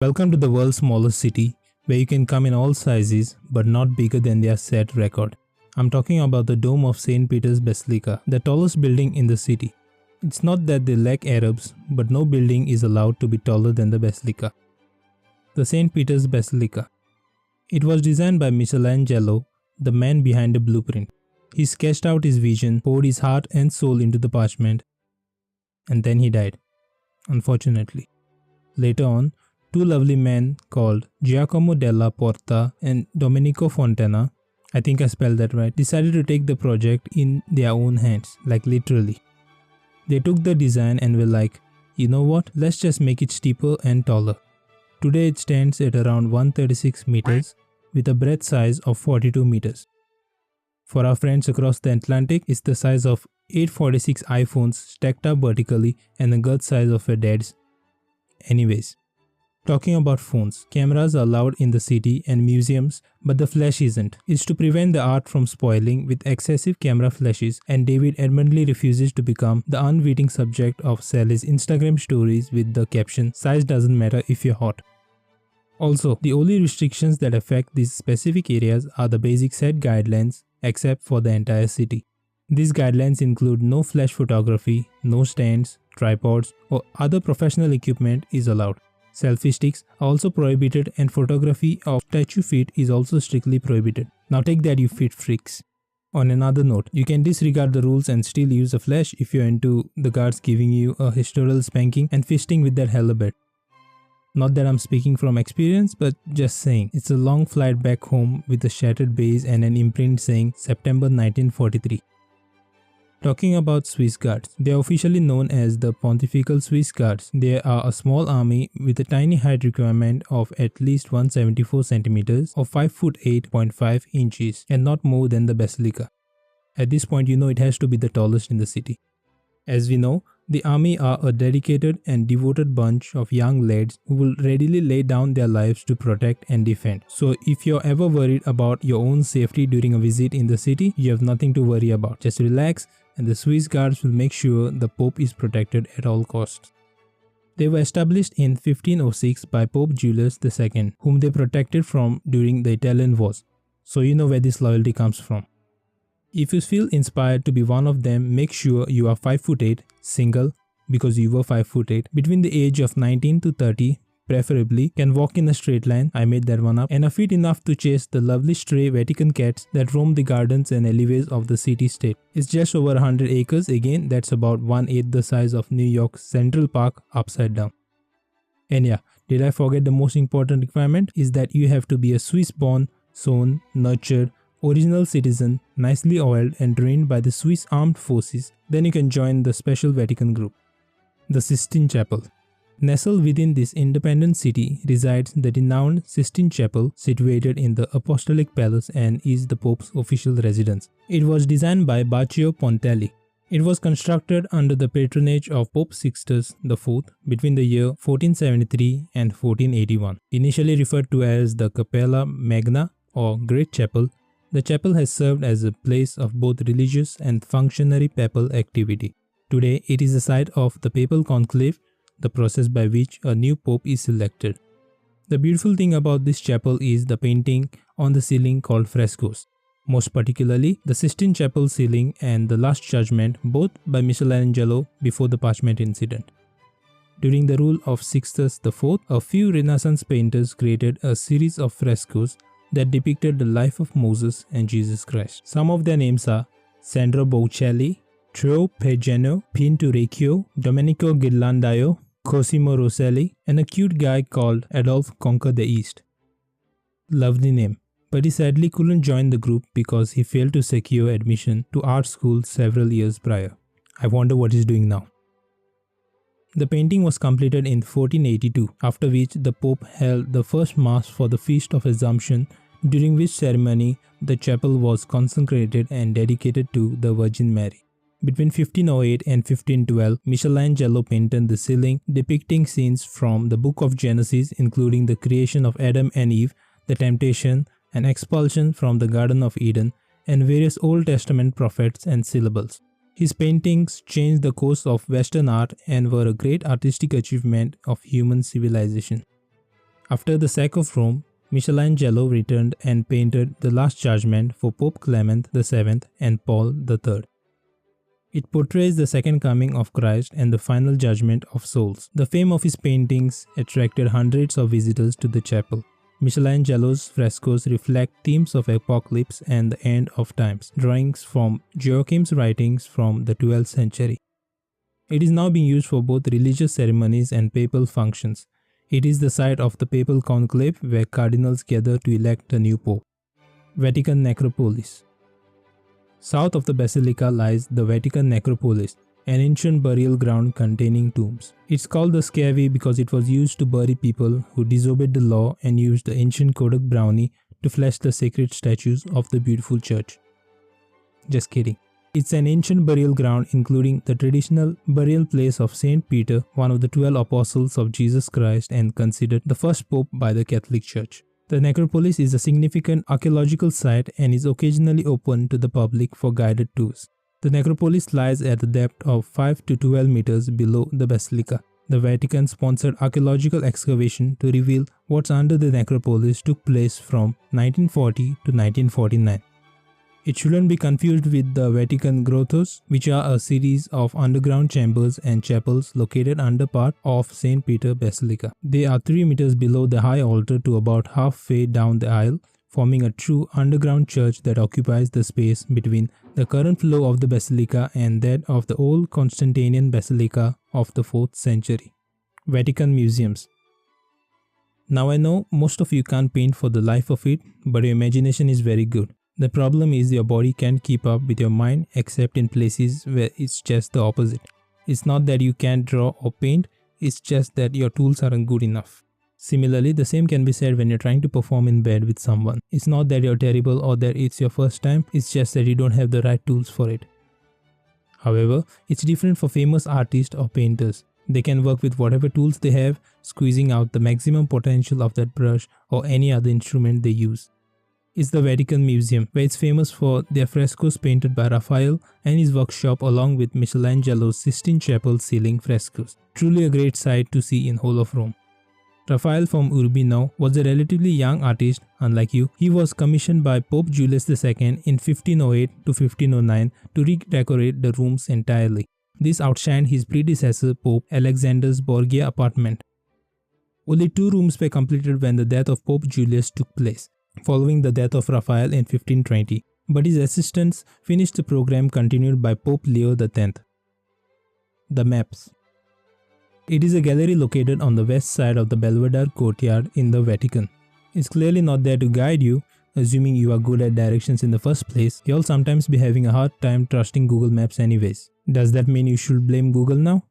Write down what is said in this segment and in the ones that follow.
Welcome to the world's smallest city, where you can come in all sizes but not bigger than their set record. I'm talking about the Dome of St. Peter's Basilica, the tallest building in the city. It's not that they lack Arabs, but no building is allowed to be taller than the Basilica. The St. Peter's Basilica. It was designed by Michelangelo, the man behind the blueprint. He sketched out his vision, poured his heart and soul into the parchment, and then he died, unfortunately. Later on, two lovely men called Giacomo della Porta and Domenico Fontana, I think I spelled that right, decided to take the project in their own hands, like literally. They took the design and were like, you know what, let's just make it steeper and taller. Today it stands at around 136 meters with a breadth size of 42 meters. For our friends across the Atlantic, it's the size of 846 iPhones stacked up vertically and the girth size of a dad's. Anyways. Talking about phones, cameras are allowed in the city and museums, but the flash isn't. It's to prevent the art from spoiling with excessive camera flashes, and David adamantly refuses to become the unwitting subject of Sally's Instagram stories with the caption, "Size doesn't matter if you're hot." Also, the only restrictions that affect these specific areas are the basic set guidelines, except for the entire city. These guidelines include no flash photography, no stands, tripods, or other professional equipment is allowed. Selfie sticks are also prohibited and photography of statue feet is also strictly prohibited. Now take that, you feet freaks. On another note, you can disregard the rules and still use a flash if you're into the guards giving you a historical spanking and fisting with that halibut. Not that I'm speaking from experience, but just saying, it's a long flight back home with a shattered base and an imprint saying September 1943. Talking about Swiss Guards, they are officially known as the Pontifical Swiss Guards. They are a small army with a tiny height requirement of at least 174 centimeters or 5 foot 8.5 inches and not more than the Basilica. At this point, you know it has to be the tallest in the city. As we know, the army are a dedicated and devoted bunch of young lads who will readily lay down their lives to protect and defend. So if you're ever worried about your own safety during a visit in the city, you have nothing to worry about. Just relax and the Swiss Guards will make sure the Pope is protected at all costs. They were established in 1506 by Pope Julius II, whom they protected from during the Italian Wars. So you know where this loyalty comes from. If you feel inspired to be one of them, make sure you are 5 foot 8, single, because you were 5 foot 8, between the age of 19 to 30, preferably, can walk in a straight line, I made that one up, and are fit enough to chase the lovely stray Vatican cats that roam the gardens and alleyways of the city-state. It's just over 100 acres, again that's about 1/8 the size of New York's Central Park upside down. And yeah, did I forget the most important requirement is that you have to be a Swiss-born, sown, nurtured, original citizen, nicely oiled and trained by the Swiss Armed Forces, then you can join the Special Vatican Group. The Sistine Chapel. Nestled within this independent city resides the renowned Sistine Chapel, situated in the Apostolic Palace and is the Pope's official residence. It was designed by Baccio Pontelli. It was constructed under the patronage of Pope Sixtus IV between the year 1473 and 1481. Initially referred to as the Cappella Magna or Great Chapel, the chapel has served as a place of both religious and functionary papal activity. Today, it is the site of the papal conclave, the process by which a new pope is selected. The beautiful thing about this chapel is the painting on the ceiling called frescoes. Most particularly, the Sistine Chapel ceiling and the Last Judgment, both by Michelangelo before the parchment incident. During the rule of Sixtus IV, a few Renaissance painters created a series of frescoes that depicted the life of Moses and Jesus Christ. Some of their names are Sandro Botticelli, Tro Pegeno, Pinturicchio, Domenico Ghirlandaio, Cosimo Rosselli, and a cute guy called Adolphe Conquer the East. Lovely name, but he sadly couldn't join the group because he failed to secure admission to art school several years prior. I wonder what he's doing now. The painting was completed in 1482, after which the Pope held the first Mass for the Feast of Assumption, during which ceremony the chapel was consecrated and dedicated to the Virgin Mary. Between 1508 and 1512, Michelangelo painted the ceiling depicting scenes from the Book of Genesis, including the creation of Adam and Eve, the temptation and expulsion from the Garden of Eden, and various Old Testament prophets and syllables. His paintings changed the course of Western art and were a great artistic achievement of human civilization. After the sack of Rome, Michelangelo returned and painted The Last Judgment for Pope Clement VII and Paul III. It portrays the second coming of Christ and the final judgment of souls. The fame of his paintings attracted hundreds of visitors to the chapel. Michelangelo's frescoes reflect themes of apocalypse and the end of times, drawings from Joachim's writings from the 12th century. It is now being used for both religious ceremonies and papal functions. It is the site of the papal conclave where cardinals gather to elect a new pope. Vatican Necropolis. South of the basilica lies the Vatican Necropolis, an ancient burial ground containing tombs. It's called the Scavi because it was used to bury people who disobeyed the law and used the ancient Kodak brownie to flash the sacred statues of the beautiful church. Just kidding. It's an ancient burial ground including the traditional burial place of Saint Peter, one of the 12 apostles of Jesus Christ and considered the first pope by the Catholic Church. The necropolis is a significant archaeological site and is occasionally open to the public for guided tours. The necropolis lies at a depth of 5 to 12 meters below the basilica. The Vatican sponsored archaeological excavation to reveal what's under the necropolis took place from 1940 to 1949. It shouldn't be confused with the Vatican Grottos, which are a series of underground chambers and chapels located under part of St. Peter Basilica. They are 3 meters below the high altar to about halfway down the aisle, forming a true underground church that occupies the space between the current floor of the basilica and that of the old Constantinian Basilica of the 4th century. Vatican Museums. Now I know most of you can't paint for the life of it, but your imagination is very good. The problem is your body can't keep up with your mind except in places where it's just the opposite. It's not that you can't draw or paint, it's just that your tools aren't good enough. Similarly, the same can be said when you're trying to perform in bed with someone. It's not that you're terrible or that it's your first time, it's just that you don't have the right tools for it. However, it's different for famous artists or painters. They can work with whatever tools they have, squeezing out the maximum potential of that brush or any other instrument they use. Is the Vatican Museum, where it's famous for their frescoes painted by Raphael and his workshop along with Michelangelo's Sistine Chapel ceiling frescoes. Truly a great sight to see in whole of Rome. Raphael from Urbino was a relatively young artist. Unlike you, he was commissioned by Pope Julius II in 1508 to 1509 to redecorate the rooms entirely. This outshined his predecessor Pope Alexander's Borgia apartment. Only 2 rooms were completed when the death of Pope Julius took place, following the death of Raphael in 1520, but his assistants finished the program continued by Pope Leo X. The Maps. It is a gallery located on the west side of the Belvedere courtyard in the Vatican. It's clearly not there to guide you, assuming you are good at directions in the first place. You'll sometimes be having a hard time trusting Google Maps anyways. Does that mean you should blame Google now?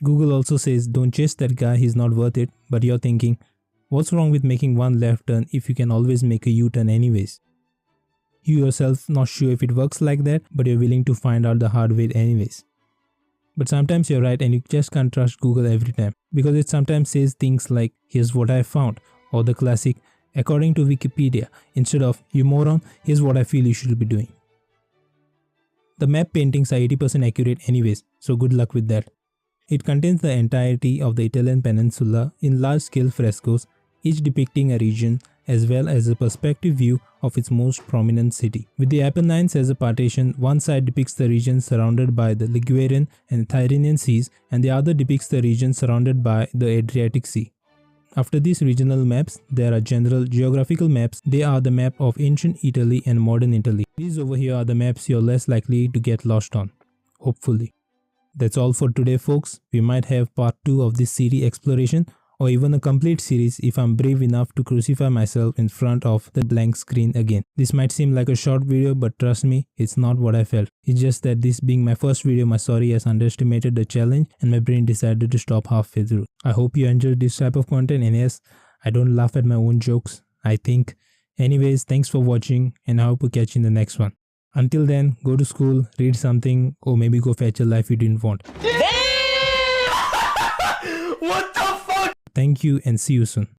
Google also says don't chase that guy, he's not worth it, but you're thinking, what's wrong with making one left turn if you can always make a U-turn anyways? You yourself not sure if it works like that, but you're willing to find out the hard way anyways. But sometimes you're right and you just can't trust Google every time, because it sometimes says things like, here's what I found, or the classic, according to Wikipedia, instead of, you moron, here's what I feel you should be doing. The map paintings are 80% accurate anyways, so good luck with that. It contains the entirety of the Italian peninsula in large-scale frescoes, each depicting a region as well as a perspective view of its most prominent city. With the Apennines as a partition, one side depicts the region surrounded by the Ligurian and Tyrrhenian seas and the other depicts the region surrounded by the Adriatic Sea. After these regional maps, there are general geographical maps. They are the map of ancient Italy and modern Italy. These over here are the maps you're less likely to get lost on. Hopefully. That's all for today folks. We might have part 2 of this series exploration or even a complete series if I'm brave enough to crucify myself in front of the blank screen again. This might seem like a short video, but trust me, it's not what I felt. It's just that this being my first video, my story has underestimated the challenge and my brain decided to stop halfway through. I hope you enjoyed this type of content, and yes, I don't laugh at my own jokes, I think. Anyways, thanks for watching and I hope to catch you in the next one. Until then, go to school, read something, or maybe go fetch a life you didn't want. What the fuck? Thank you and see you soon.